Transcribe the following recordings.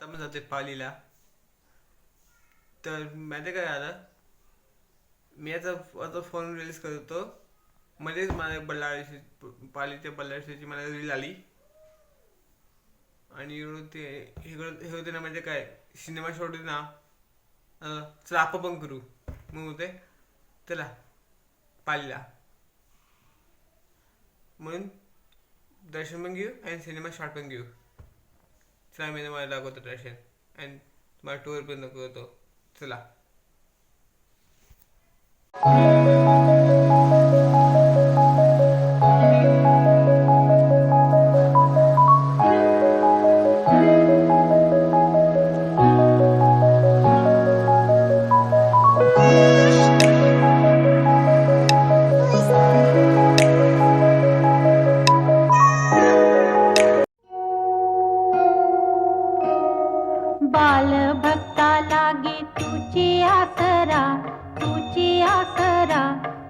आता पण जाते पालीला. तर माहिती काय झालं, मी आता फोन रिलीज करत होतो, मध्येच मला पालीच्या बल्लाळशीची मला रील आली. आणि हे होते ना, म्हणजे काय सिनेमा शॉट होते ना, चला आपण पण करू. मग होते चला पालीला, म्हणून दर्शन पण घेऊ आणि सिनेमा शॉट पण घेऊ. चला मी तुम्हाला दाखवतो दर्शन आणि तुम्हाला टूर पण दाखवतो. चला. बाल भक्ता लागे तुझी आसरा,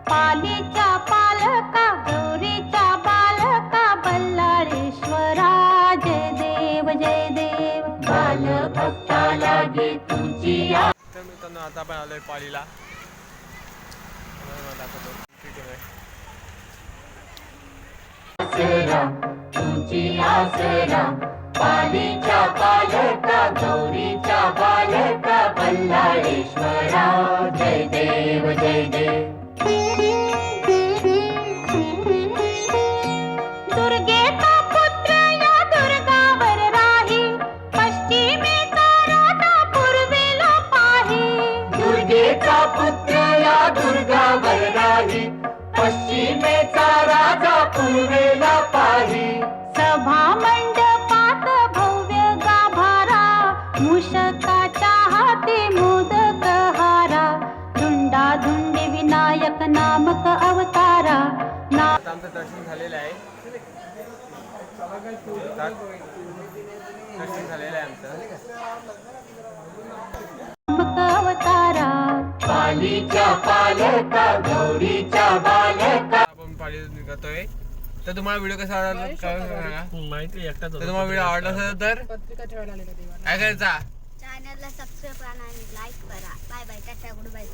पालीच्या पालका गौरीच्या बालका बल्लाळेश्वरा. जय देव बाल भक्ता लागे तुझी. तर मित्रांनो आता आपण आलोय पालीला. तुझी आसरा, पालीच्या बालका गौरीच्या बालका बल्लाळेश्वरा. जय देव दुर्गेचा पुत्र या दुर्गावर राही, पश्चिमेचा राजा पूर्वेला पाही. दुर्गेचा पुत्र या दुर्गावर राही, पश्चिमेचा राजा पूर्वेला पाही. सभा मंडपात भव्य गाभारा, मूषकाच्या हाती मोदक हारा. धुंडाधुंडी विनायक नामक अवतारा. आता आमचं दर्शन झालेलं आहे. दर्शन झालेलं आहे आमचं. नामक अवतारा, पालीच्या पालका गौरीच्या बालका. आपण पालीला निघतोय. तर तुम्हाला व्हिडिओ कसा आवडला माहिती एकटा. तर तुम्हाला व्हिडिओ आवडला असेल तर काय करायचा, चॅनलला सबस्क्राईब करा आणि लाईक करा. Bye bye, tata, good bye.